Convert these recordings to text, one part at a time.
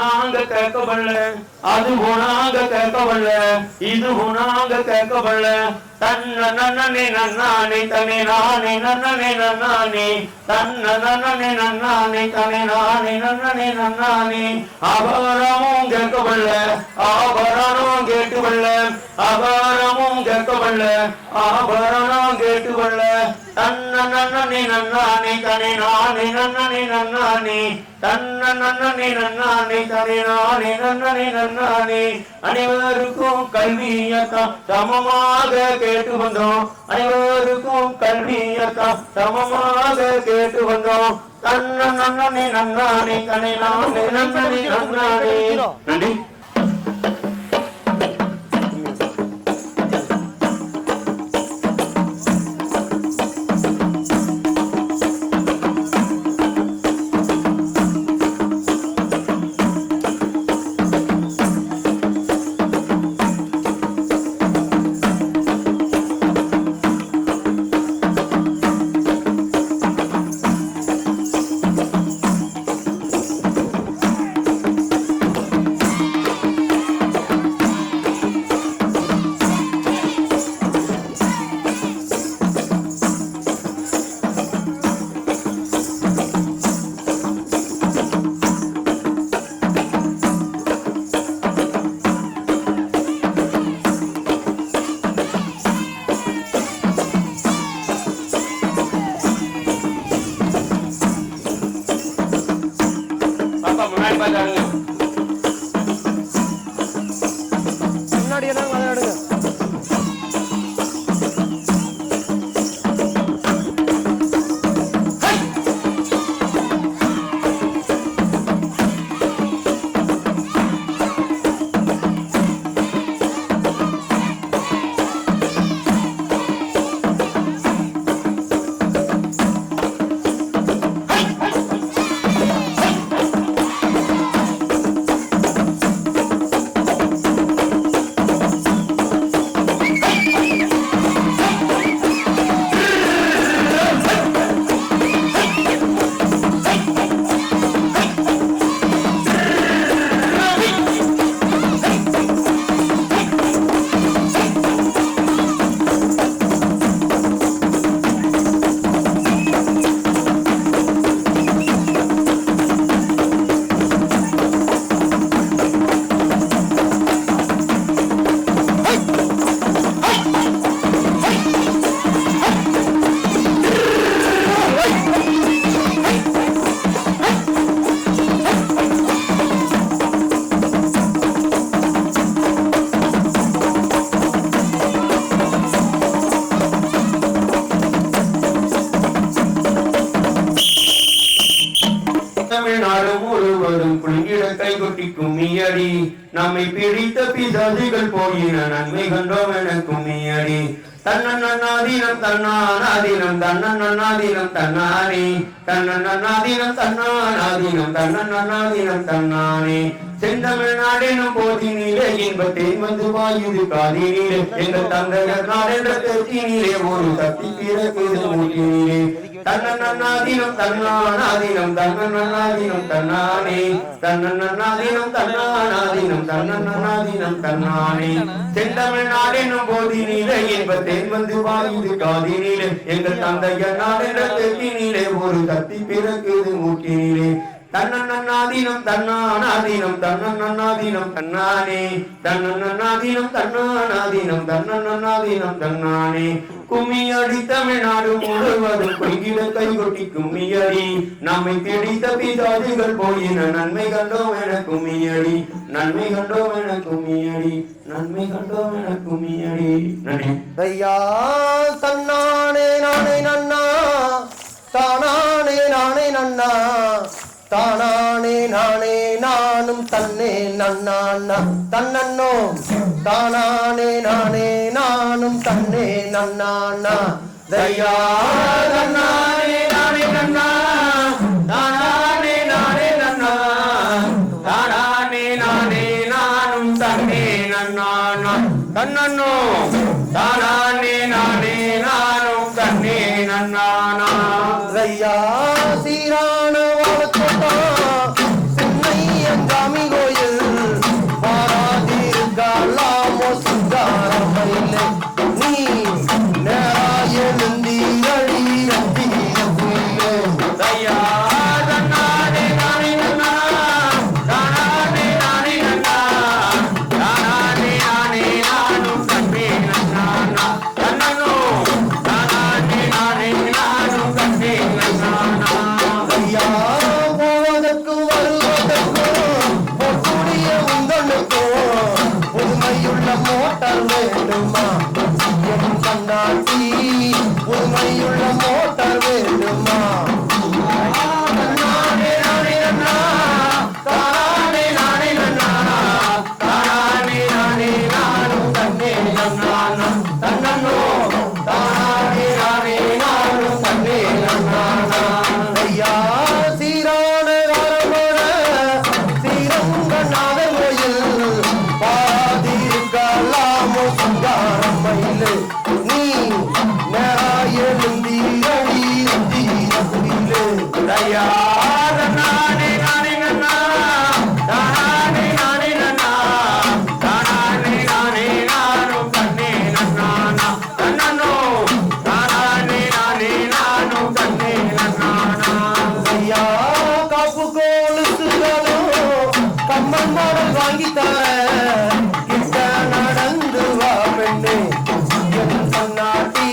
நாங்க கேட்கவல்ல, அதுவும் நாங்க கேட்கவல்ல, இதுவும் நாங்க கேட்கவல்ல. தன்ன நன்னே நன்னானே தனே நானே நன்னே நன்னானே, தன்ன நன்னே நன்னானே தனே நானே நன்னே நன்னானே. அபாரமும் கேட்கவல்ல, ஆபரணம் கேட்டுவல்ல, அபாரமும் கேட்கவல்ல, ஆபரணம் கேட்டுவல்ல. தன்ன நன்னே நன்னானே தனே நானே நன்னே நன்னானே, தன்ன நன்னே நன்னானே தனே நானே நன்னே நன்னானே. அனைவருக்கும் கல்வியத்தான் சமமாக கேட்டு வந்தோம், அனைவருக்கும் கல்வியத்தான் சமமாக கேட்டு வந்தோம். தன்ன நன்னே நன்னானே தனே நானே நன்னே நன்னானே. நன்றி. முன்னாடி எல்லாம் விளையாடுங்க. தமிழ்நாடு முழுவதும் புள்ளிட கைகொட்டி கும்மியடி, நம்மை பிடித்த பிசாதிகள் போயின நன்மை கண்டோம் என கும்மியடி. தன்னன்னாதீனம் தன்னானாதீனம் தன்னன்னாதீனம் தன்னானே, தன்னன்னாதீனம் தன்னானாதீனம் தன்னன்னாதீனம் தன்னானே. செந்தமிழ்நாடெனும் போதினிலே இன்பத்தை வந்து வாயுது காதினிலே, எங்கள் தந்தையர் நாடென்ற தெற்கினிலே ஒரு சக்தி பிறக்குது மூக்கினிலே. தன்னன்னாதீனம் தன்னானாதீனம் தன்னன்னாதீனம் தன்னானே, தன்னன்னாதீனம் தன்னானாதீனம் தன்னன்னாதீனம் தன்னானே. செந்தமிழ்நாடெனும் போதினிலே இன்பத்தை வந்து வாயுது காதினிலே, எங்கள் தந்தையர் நாடென்ற தெற்கினிலே ஒரு சக்தி பிறக்குது மூக்கினிலே. தன்னன்னாதீனம் தன்னானாதீனம் தன்னன்னாதீனம் தன்னானே, தன்னன்னாதீனம் தன்னானாதீனம் தன்னன்னாதீனம் தன்னானே. கும்மியடி தமிழ்நாடு முழுவதும் பொய்கிட கைகொட்டி கும்மியடி, நம்மை பிடித்த பிசாதிகள் போயின நன்மை கண்டோம் என கும்மியடி, நன்மை கண்டோம் என கும்மியடி, நன்மை கண்டோம் என கும்மியடி. நன்றி. ஐயா தன்னானே நானே நன்னா, தானானே நானே நன்னா, தானானே நானே நானும் தன்னே நன்னானா தன்னன்னோ, தானானே நானே நானும் தன்னே நன்னானா. தையா தன்னானே நானே நன்னா, தானானே நானே நன்னா, தானானே நானே நானும் தன்னே நன்னானா தன்னன்னோ, தானானே நானே நானும் தன்னே நன்னானா. தையா சீரான சென்னை எங்காமிகோ வாங்கி தர கிட்ட நடந்து வா பெண்ணே என் பொன்னாட்டி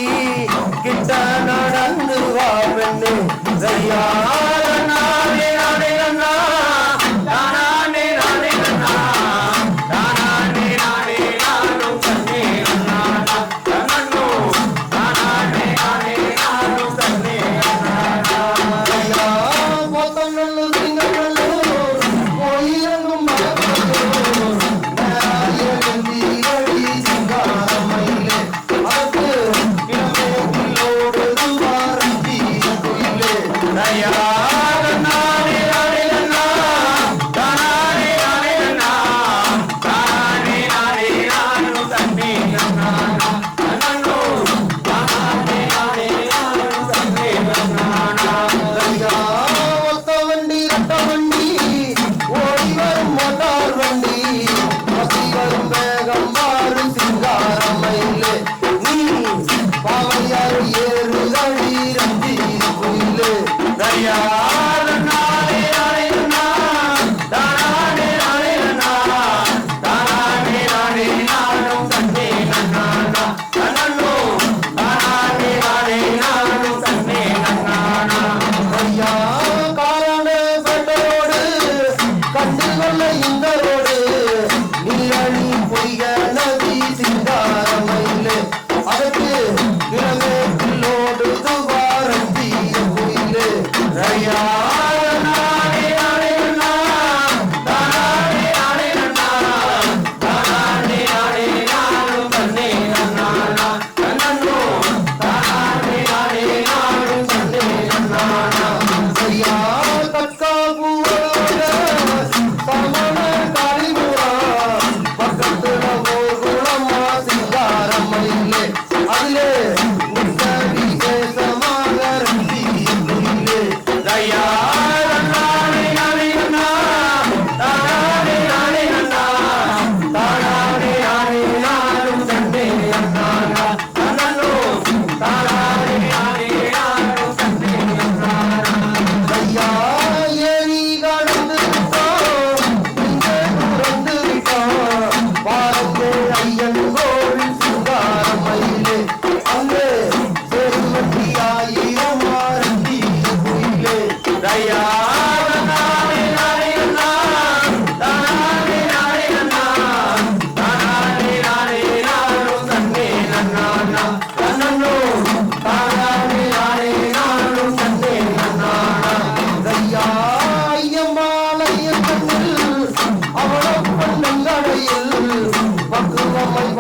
கிட்ட நடந்து வா பெண்ணே ஐயா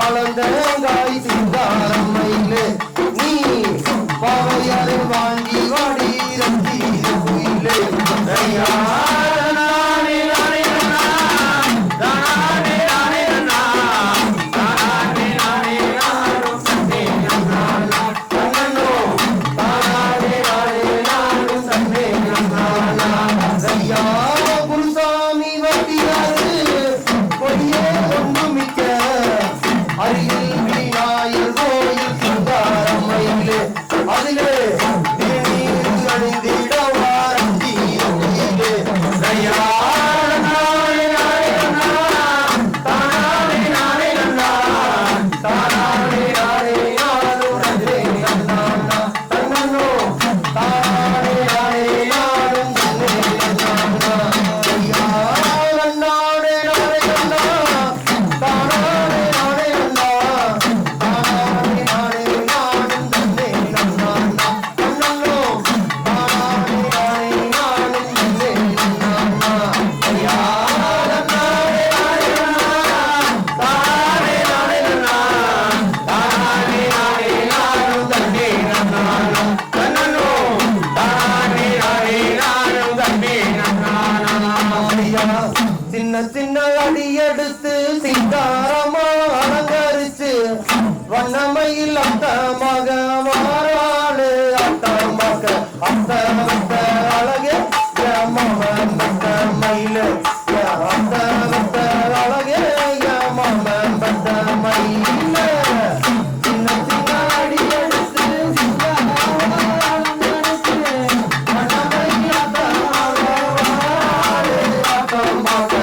வளர்ந்தாய் சிந்தாரம்மையிலே நீ பாவையாரை வாங்கி வாடி ரத்தி குயிலே குருசாமி வட்டியாரு கொடியே ஒன்று மிக்க அருகில் விநாயகர் கோயில் சிந்தாரம்மையிலே அதிலே திருநீர் அணிந்திட வாரத்தி சின்ன சின்ன அடி எடுத்து சித்தாரமா அலங்கரிச்சு வண்ணமையில் அத்தமாக மாறாளு அத்தமாக அத்த அழகே மாமன் பட்ட மயிலு அத்த அழகே மாமன் பட்ட மயில சின்ன சின்ன அடி எடுத்து சித்தாரமா அலங்கரிச்சு வண்ணமையில் அத்தமாக மாறாளு அத்தமாக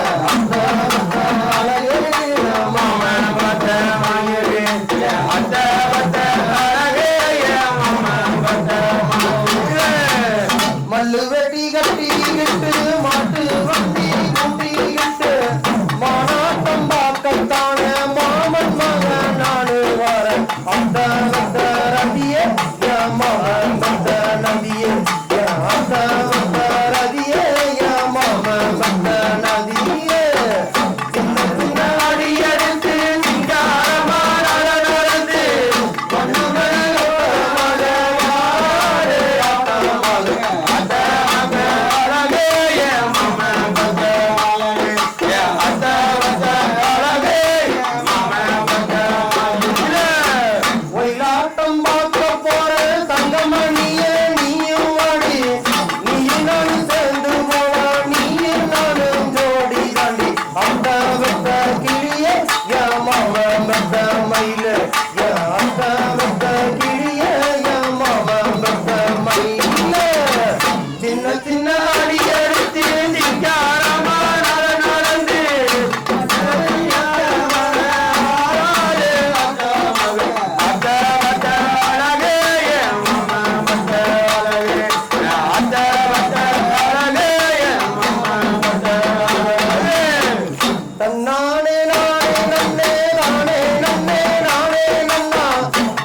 தன்னானே நானே நன்னே நானே நன்னே நானே நன்னா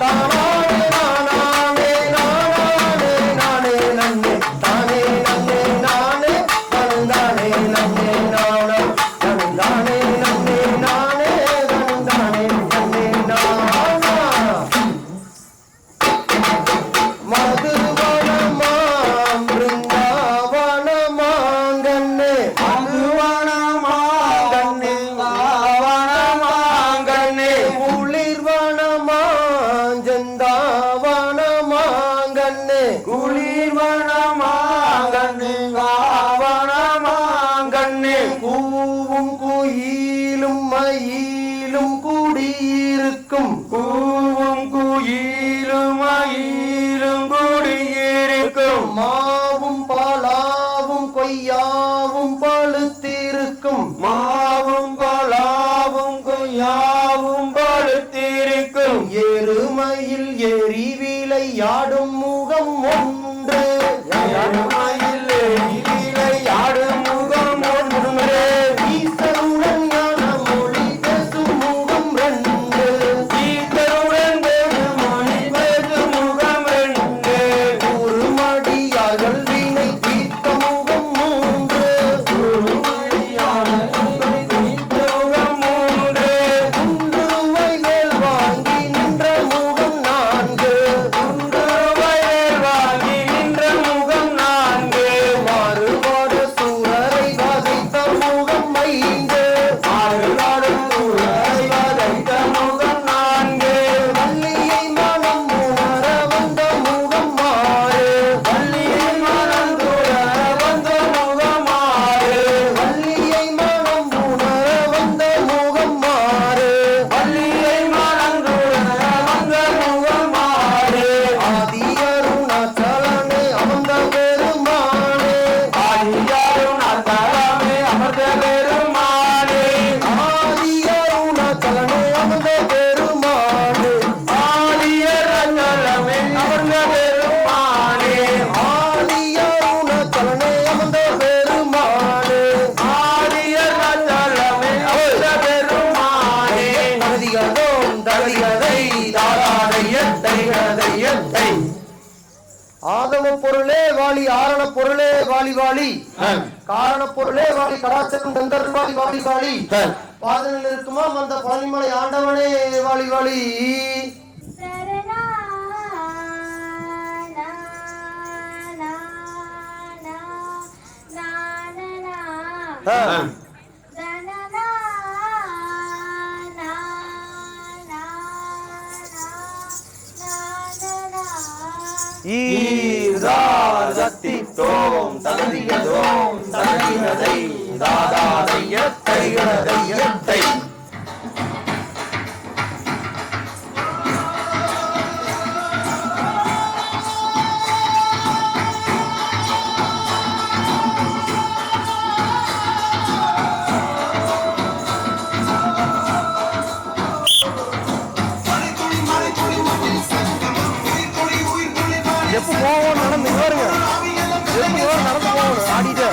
தானானே நானே நானே நானே நன்னே தானே நன்னே நானே தனந்தானே நன்னே நானே தனந்தானே நன்னே நானே தனந்தானே நன்னே நானா மதுவனமாம் பிருந்தாவனமாங்கண்ணே மதுவனமாங்கண்ணே வனமாங்கண்ணே குளிர்வனமாஞ்சந்தாவனமாங்கண்ணே குளிர்வனமாங்கண்ணே வனமாங்கண்ணே கூவும் குயிலும் மயிலும் குடியிருக்கும் கூவும் குயிலும் மயிலும் குடியிருக்கும் மாவும் பாலாவும் கொய்யாவும் பழுத்திருக்கும் மாவும் பாலாவும் கொய்யாவும் பழுத்திருக்கும் எருமையில் ஏறி விளையாடும் முகம் ஒன்று எருமையில் ஏறி விளையாடும் முகம் ஒன்று ஈசருடன் ஞான மொழி பேசும் முகம் ரெண்டு ஈசருடன் பேசும் மொழி பேசும் முகம் ரெண்டு குறுமடியார்கள் வினை தீர்த்த முகம் மூன்று குறுமடியார்கள் வினை தீர்த்த முகம் மூன்று குன்றுவை வேல் வாங்கி நின்ற முகம் நான்கு குன்றுவை வேல் வாங்கி நின்ற முகம் நான்கு மாறுபாடு சூரரை வதைத்த முகம் ஐந்து மாறுபாடு சூரரை வதைத்த முகம் நான்கு வள்ளியை மனம் உணர வந்த முகம் ஆறு வள்ளியை மனம் உணர வந்த முகம் ஆறு வள்ளியை மனம் உணர வந்த முகம் ஆறு வள்ளியை மனம் உணர வந்த முகம் ஆறு ஆதி அருணாச்சலனே அமர்ந்த பெருமானே ஆதி அருணாச்சலனே அமர்ந்த பெருமானே ஆதி அருணாச்சலனே அமர்ந்த பெருமானே ஆதி அருணாச்சலனே அமர்ந்த பெருமானே ஆதி அருணாச்சலனே அமர்ந்த பெருமானே ஆதி அருணாச்சலனே அமர்ந்த பெருமானே தகுதிகதோம் தகுதிகதை தாராதையத்தை கதையத்தை ஆதம பொருளே வாலி ஆரண பொருளே வாலி வாலி காரண பொருளே வாலி கடாச்சரம் கந்தர் வாலி வாலி வாலி பாதனில் இருக்குமா அந்த பழனிமலை ஆண்டவனே வாலி வாலி ஈராதத்தித்தோம் தகுதிகதோம் தகுதிகதை தாதாதையத்தை கதையத்தை எப்போ போவோம் நடந்து பாருங்க எப்படி நடந்து போகணும் ஆடிட்டு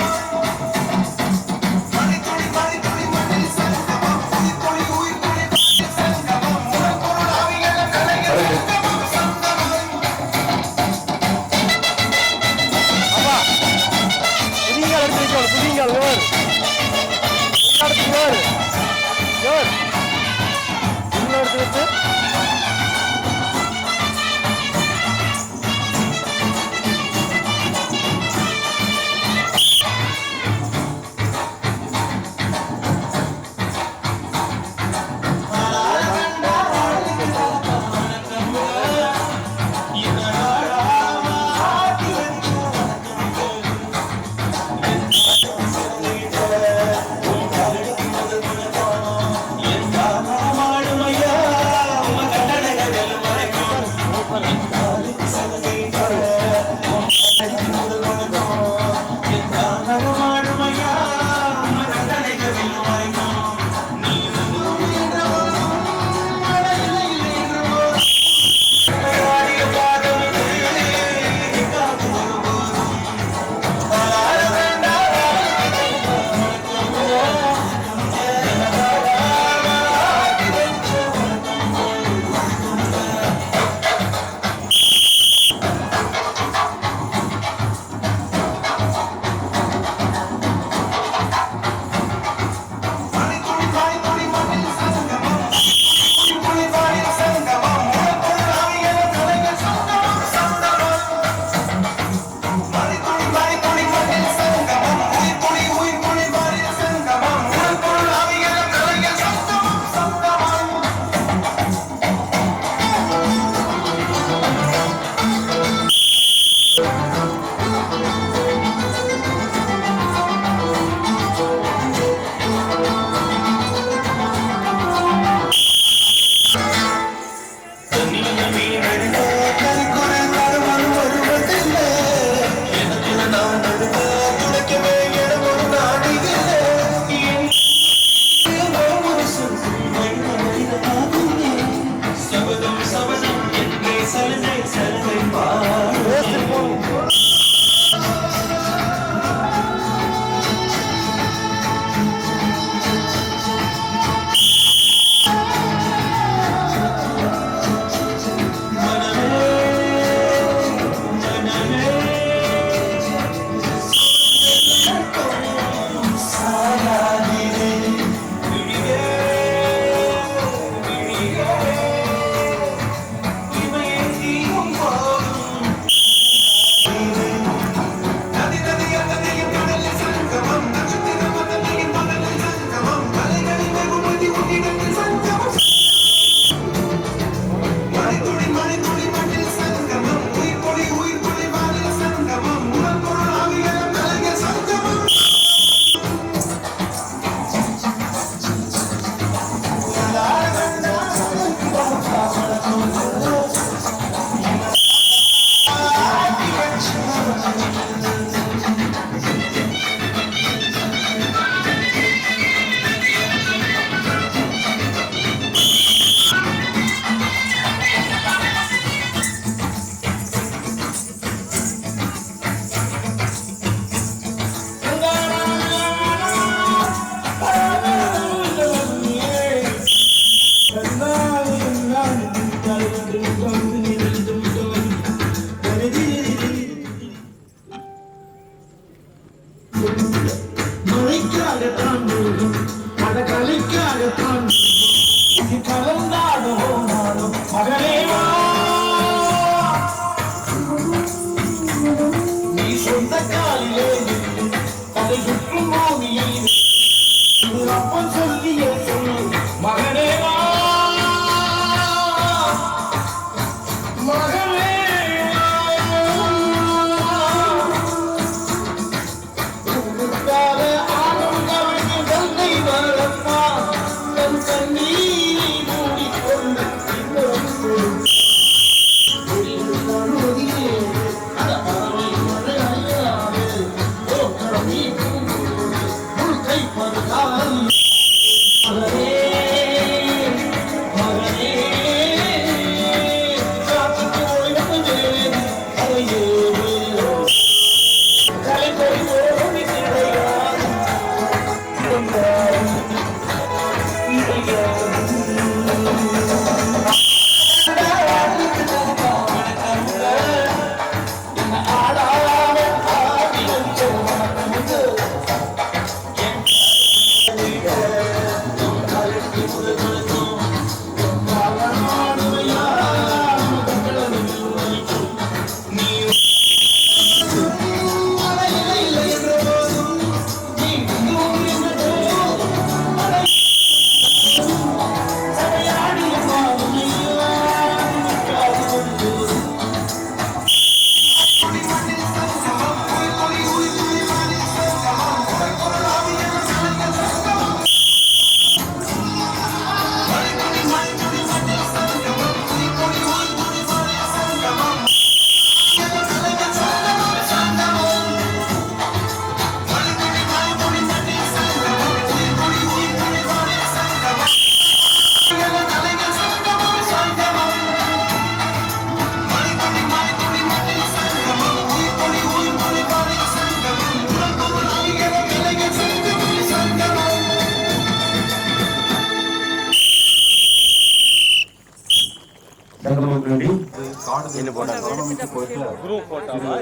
என்ன போட்டாங்க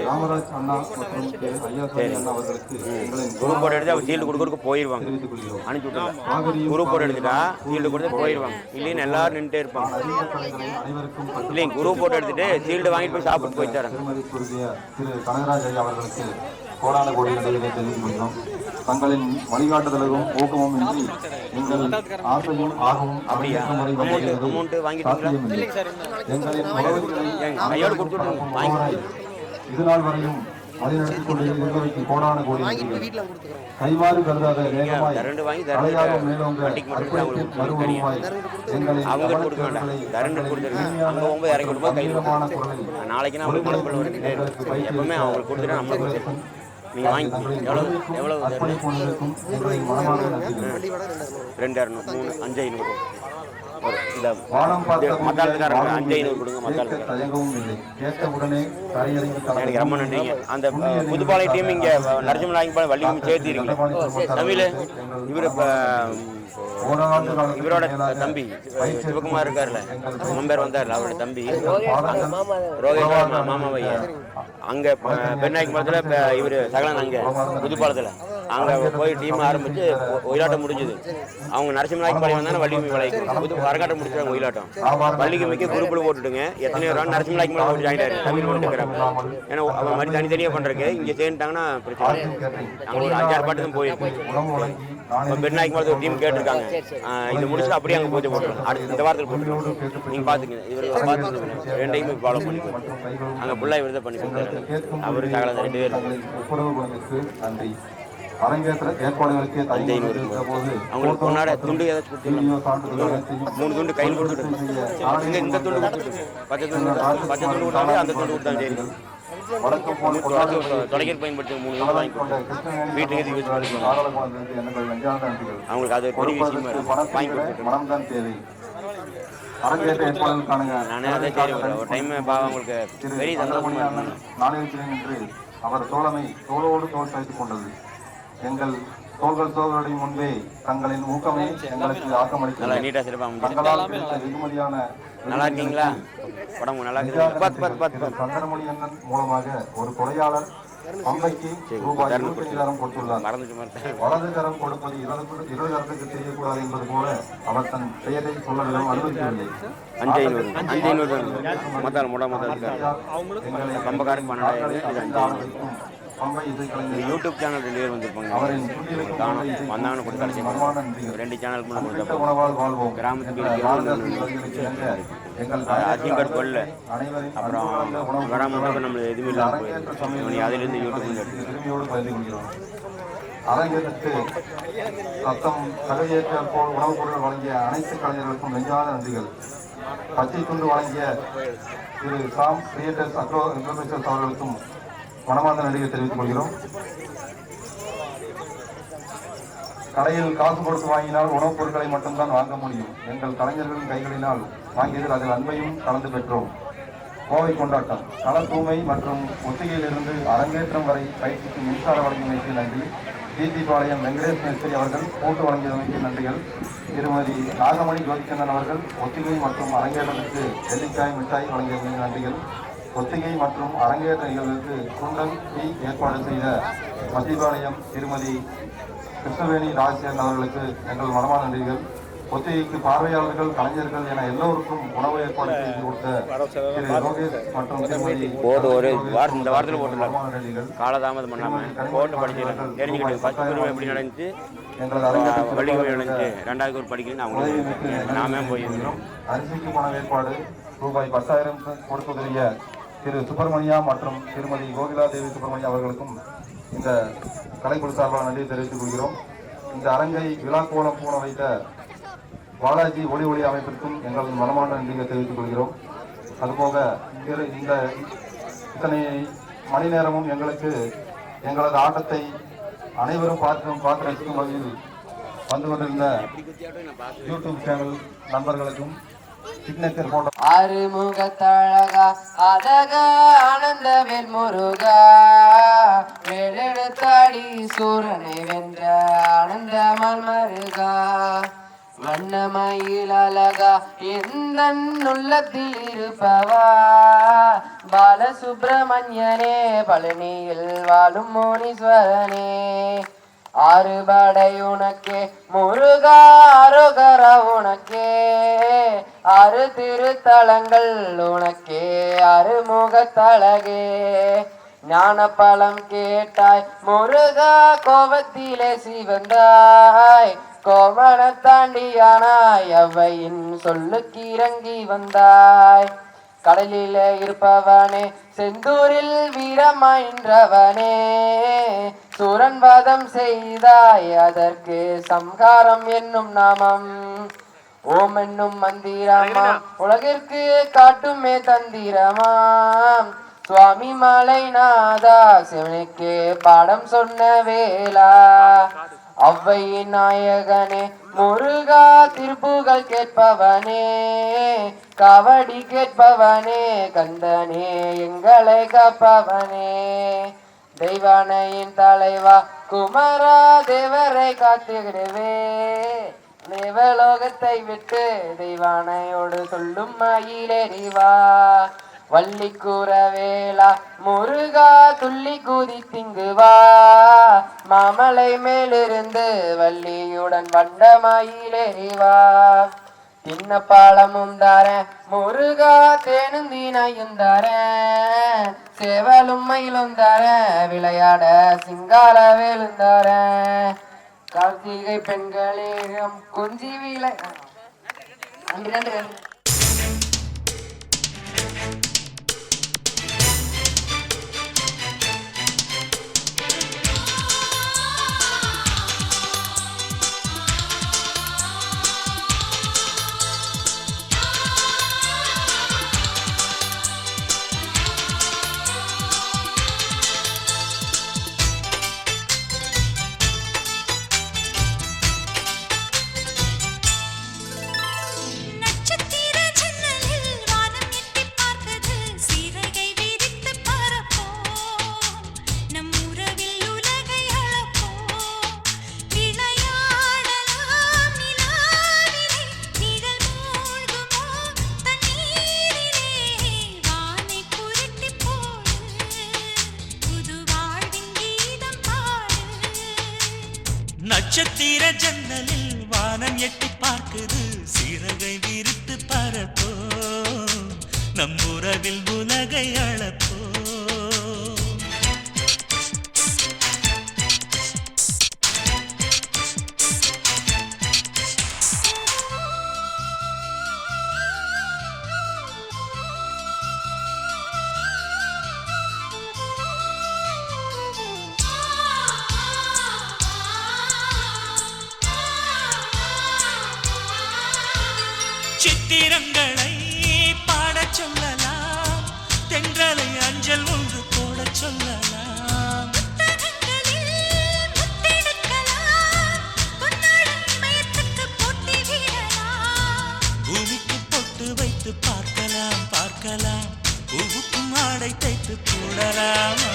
ராமராஜ் அண்ணா மற்றும் ஐயாசாமி அண்ணா அவர்களுக்கு குரூப் போட்டோ எடுத்து அவங்க சீல்டு கொடுக்க போயிடுவாங்க. அனுப்பிச்சு விட்டுருங்க. குரூப் போட்டோ எடுத்துட்டா சீல்டு கொடுத்து போயிடுவாங்க. இல்லைன்னு எல்லாரும் நின்றுட்டே இருப்பாங்க. இல்லைங்க குரூப் போட்டோ எடுத்துட்டு சீல்டு வாங்கிட்டு போய் சாப்பிட்டு போய் தராங்க. திரு கனகராஜ் ஐயா அவர்களுக்கு கோடான கோடி நன்றிகளை தெரிவித்துக் கொள்கிறோம். தங்களின் வழிகாட்டுதலும் ஊக்கமும் இன்றி எங்கள் ஆசையும் ஆர்வமும் அப்படியா அமௌண்ட் வாங்கிட்டு எங்களின் உறவுகளை இதுநாள் வரையும் வழிநடத்திக் கொண்டிருந்தவைக்கு கோடான கோடி கைமாறு கருதாத வேகமாய் தலையாரும் மேலோங்க மறுபடியுமாய் எங்களின் நாளைக்கு நான் எப்பவுமே அவங்களுக்கு கொடுத்துட்டு நம்மளுக்கு நீங்கள் வாங்கி எவ்வளோ 2200 3 5500 இந்த மத்தாளத்துக்காரங்க 5500 கொடுங்க. மத்தாளத்துக்காரங்க எனக்கு ரொம்ப நன்றிங்க. அந்த புதுப்பாளைய டீம் இங்கே நரசிம்மநாயகம் வள்ளியும் சேர்த்திருக்கீங்க. தமிழ் இவர் இவரோட தம்பி சிவகுமார் இருக்காருல்ல மும்பேர் வந்தார்ல அவரோட தம்பி ரோஹித் மாமாவையா அங்கே பெண்ணாய்க்கு மரத்தில் இவர் சகலன் அங்கே புதுப்பாலத்தில் அங்கே போய் டீம் ஆரம்பித்து ஒயிலாட்டம் முடிஞ்சுது. அவங்க நரசிம்மநாயகம் பாளையம் வந்தாலும் வள்ளிக்குமி பாளையம் புது வரகாட்டம் முடிச்சாங்க. ஒயிலாட்டம் வள்ளிக்குமிக்கு குரூப்பில் போட்டுட்டுங்க எத்தனையோ ரன் நரசிம்மநாயகம் பாளையம் போட்டு ஜாயின் ஆகிடுச்சு. தமிழ் வந்துருக்கிறாங்க. ஏன்னா அவன் மாதிரி தனித்தனியாக பண்ணுறதுக்கு இங்கே சேர்ந்துட்டாங்கன்னா பிரச்சனை. அங்கே ஒரு 5-6 பாட்டு தான் போயிருக்கு. பெண்ணாய்க்கு மரத்தில் ஒரு டீம் கேட்டிருக்காங்க. இது முடிச்சுட்டு அப்படியே அங்கே பூஜை போட்டுருவோம். அடுத்து இந்த வாரத்தில் போட்டுருவோம். நீங்கள் பார்த்துங்க இவர் பார்த்து 2 டைம் ஃபாலோ பண்ணிக்கணும். அங்கே ஃபுல்லாக இவர் தான் பண்ணி கொடுத்தாரு. அவரு சகல 2 பேர் அவங்களுக்கு பொண்ணாட துண்டு ஏதாச்சும் 3 துண்டு கையில் கொடுத்துட்டு இந்த துண்டு கொடுத்துட்டு 10 துண்டு கொடுத்தாங்க. அந்த துண்டு கொடுத்தாங்க. சரி தொலைக்கீர் பயன்படுத்தி 3 துண்டு வாங்கி கொடுத்தோம். வீட்டுக்கு யூஸ் பண்ணிக்கணும். அவங்களுக்கு அது பெரிய விஷயமா வாங்கி கொடுத்துட்டு நானே அதே சரி ஒரு டைம் அவங்களுக்கு பெரிய சந்தோஷமா அவர் தோழமை தோளோடு தோல் சாய்த்துக் கொண்டது. எங்கள் தோள்களுடைய முன்பே தங்களின் ஊக்கமே எங்களுக்கு ஆக்கமளித்தது. வெகுமதியான நல்லா இருக்கீங்களா? உடம்பு நல்லா இருக்குது. சந்திரமொழி அண்ணன் மூலமாக ஒரு கொலையாளர் பம்பைக்கு ரூபாய் 25,000 கொடுத்துள்ளார். வலது கரம் கொடுப்பது இடது கரத்துக்கு தெரியக்கூடாது என்பது போல அவர் தன் பெயரை சொல்லவிடம் அனுமதிக்கவில்லை. 5,500 மத்தால் முடா மத்தால் பம்பக்காரன் 12,000 பம்பை இசைக்கலைஞர் யூடியூப் சேனல் 2 பேர் வந்திருப்பாங்க. அவரின் காணும் வந்தாங்கன்னு கொடுத்து கடைசி மனமான நன்றிகள். 2 சேனலுக்கு முன்னாடி குறிப்பிட்ட கொடுத்தா உணவால் வாழ்வோம் கிராமத்துக்கு என்ற பாரத அரசின் வரிகளுக்கு இணங்க எங்கள் அதிகம் கொள்ள அனைவரின் அப்புறம் வராமல் நம்ம எதுவுமே இல்லாமல் போயிடுது. அதிலிருந்து யூடியூப் பெருமையோடு பகிர்ந்து கொள்கிறோம். அரங்கத்திற்கு சத்தம் தகுதியேற்றால் போல் உணவுப் பொருட்கள் வழங்கிய அனைத்து கலைஞர்களுக்கும் நெஞ்சான நன்றிகள். பச்சை துண்டு வழங்கிய திரு சாம் கிரியேட்டர்ஸ் அக்ரோ இன்டர்நேஷனல் அவர்களுக்கும் மனமார்ந்த நன்றியை தெரிவித்துக் கொள்கிறோம். கடையில் காசு கொடுத்து வாங்கினால் உணவுப் பொருட்களை மட்டும்தான் வாங்க முடியும். எங்கள் கலைஞர்களின் கைகளினால் வாங்கியதில் அதில் அன்பையும் கலந்து பெற்றோம். கோவை கொண்டாட்டம் கள தூய்மை மற்றும் ஒத்திகையிலிருந்து அரங்கேற்றம் வரை பயிற்சிக்கு மின்சார வழங்கியமைக்கு நன்றி. தீர்த்திபாளையம் வெங்கடேஷ் மேஸ்திரி அவர்கள் போட்டு வழங்கியமைக்கு நன்றிகள். திருமதி நாகமணி ஜோதிச்சந்திரன் அவர்கள் ஒத்திகை மற்றும் அரங்கேற்றத்திற்கு நெல்லிக்காய் மிட்டாய் வழங்கியமைக்கு நன்றிகள். ஒத்திகை மற்றும் அரங்கேற்ற நிகழ்வுக்கு சுண்டல் டீ ஏற்பாடு செய்த மத்தியபாளையம் திருமதி கிருஷ்ணவேணி ராஜசேகரன் அவர்களுக்கு எங்கள் மனமான நன்றிகள். ஒத்திகைக்கு பார்வையாளர்கள் கலைஞர்கள் என எல்லோருக்கும் உணவு ஏற்பாடு செய்து கொடுத்த திரு யோகேஷ் மற்றும் திருமதி இந்த வாரத்தில் போட்டுருக்காங்க. காலதாமதம் பண்ணாம போட்டு படிச்சிருக்காங்க. தெரிஞ்சுக்கிட்டு ஃபர்ஸ்ட் குரூப் எப்படி நடந்துச்சு, பள்ளிக்கு நடந்துச்சு, 2வது குரூப் படிக்கலன்னு அவங்க நாமே போயிருந்தோம். அரிசிக்கு பணம் ஏற்பாடு ரூபாய் 10,000 கொடுத்துதவிய திரு சுப்பிரமணியா மற்றும் திருமதி கோகிலா தேவி சுப்பிரமணியா அவர்களுக்கும் இந்த கலைக்குழு சார்பாக நன்றியை தெரிவித்துக் கொள்கிறோம். இந்த அரங்கை விழா கோலம் பூண வைத்த பாலாஜி ஒளி ஒளி அமைப்பிற்கும் எங்கள் மனமான நன்றியை தெரிவித்துக் கொள்கிறோம். அதுபோக இந்த இத்தனை மணி நேரமும் எங்களது ஆட்டத்தை அனைவரும் பார்த்து ரசிக்கும் வகையில் வந்து கொண்டிருந்த யூடியூப் சேனல் நண்பர்களுக்கும் சிக்னேச்சர் போட்டோ ஆறுமுகத்தழகா அதக ஆனந்தவேல் முருகா வேலெடுத்தாடி சூரனை வென்ற ஆனந்தமால் மருகா வண்ணமயில் அழகா எந்த உள்ளத்தில் இருப்பவா பாலசுப்பிரமணியனே பழனியில் வாழும் மோனீஸ்வரனே ஆறுபடை உனக்கே முருகா அரோகரா உனக்கே 6 திருத்தலங்கள் உனக்கே அறுமுகத்தழகே ஞான பழம் கேட்டாய் முருகா கோபத்திலே சிவந்தாய் கோமண தாண்டியானாய் அவையின் சொல்லுக்கு இறங்கி வந்தாய் கடலிலே இருப்பவனே செந்தூரில் வீரமாயின்றவனே சூரன் வதம் செய்தாய் அதற்கு சம்ஹாரம் என்னும் நாமம் ஓம் என்னும் மந்திரமாம் உலகிற்கு காட்டுமே தந்திரமாம் சுவாமி மலைநாதா சிவனுக்கு பாடம் சொன்ன வேளா அவ்வையின் நாயகனே முருகா திருப்புகள் கேட்பவனே காவடி கேட்பவனே கந்தனே எங்களை காப்பவனே தெய்வானையின் தலைவா குமரா தேவரை காத்துகிடுவே தேவலோகத்தை விட்டு தெய்வானையோடு சொல்லும் மயிலேறிவா வள்ளி கூறவேலா முருகா துள்ளி கூதி திங்குவா மாமலை மேலிருந்து வள்ளியுடன் வண்ட மயிலேறிவா தின்ன பாலமும் தார முருகா தேனுந்தீனையும் தார சேவலும் மயிலும் தார விளையாட சிங்கால வேலும் தார கார்த்திகை பெண்களேகம் கொஞ்சி விளை நன்றி நன்றி. நட்சத்திர ஜன்னலில் வானம் எட்டி பார்க்குது சிறகை விரித்து பறப்போ நம் உறவில் உலகை அளப்போ சித்திரங்களை பாடச் சொல்லலாம், தென்றலை அஞ்சல் ஒன்று போடச் சொல்லலாம். பூமிக்கு பொட்டு வைத்து பார்க்கலாம் பார்க்கலாம், பூவுக்கும் ஆடை தைத்து போடலாமா?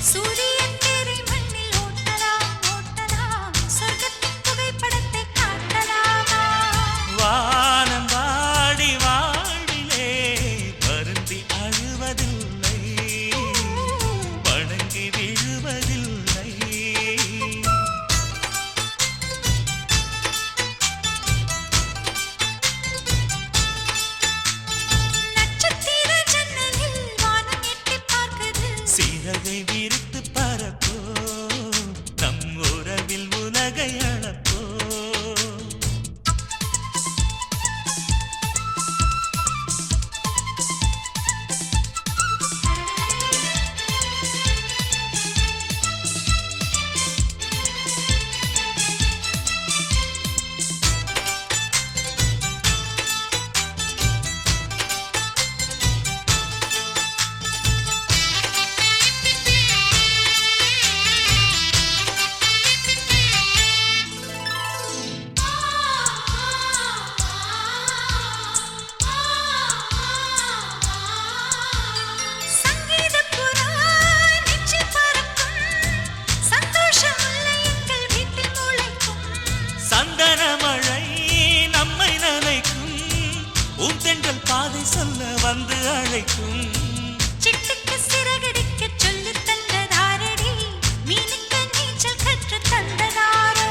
சூரியன் தேரை மண்ணில் ஓட்டலாம் ஓட்டலாம், சொர்க்கத்தின் புகைப்படத்தை காட்டலாமா? வானம் வாடி வாழ்விலே வருந்தி அழுவதில்லை, வணங்கி விழுவதில்லை. நட்சத்திர ஜன்னலில் வானம் எட்டிப் பார்க்குது, சிறகை விரித்து பறப்போ, நம் உறவில் உலகை அளப்போ. சங்கீதப் புறா நெஞ்சில் பறக்கும், சந்தோஷம் முல்லை எங்கள் வீட்டில் முளைக்கும். சந்தன மழை நம்மை நனைக்கும், பூந்தென்றல் பாதை சொல்ல வந்து அழைக்கும். சிட்டுக்கு சிறகடிக்கச் சொல்லித் தந்ததாரடி, மீனுக்கு நீச்சல் கற்றுத் தந்ததாரோ?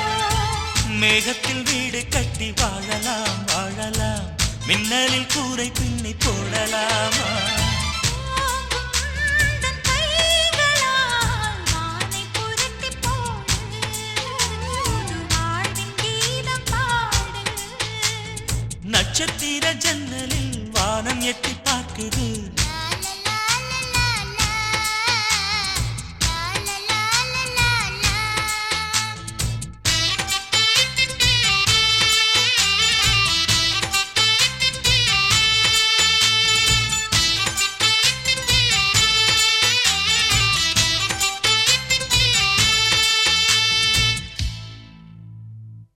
மேகத்தில் வீடு கட்டி வாழலாம் வாழலாம், மின்னலில் கூரை பின்னி போடலாமா? ஓங்கும் உந்தன் கைகளால் வானை புரட்டிப் போடு, புது வாழ்வின் கீதம் பாடு. நட்சத்திர ஜன்னலில் வானம் எட்டி பார்க்குது,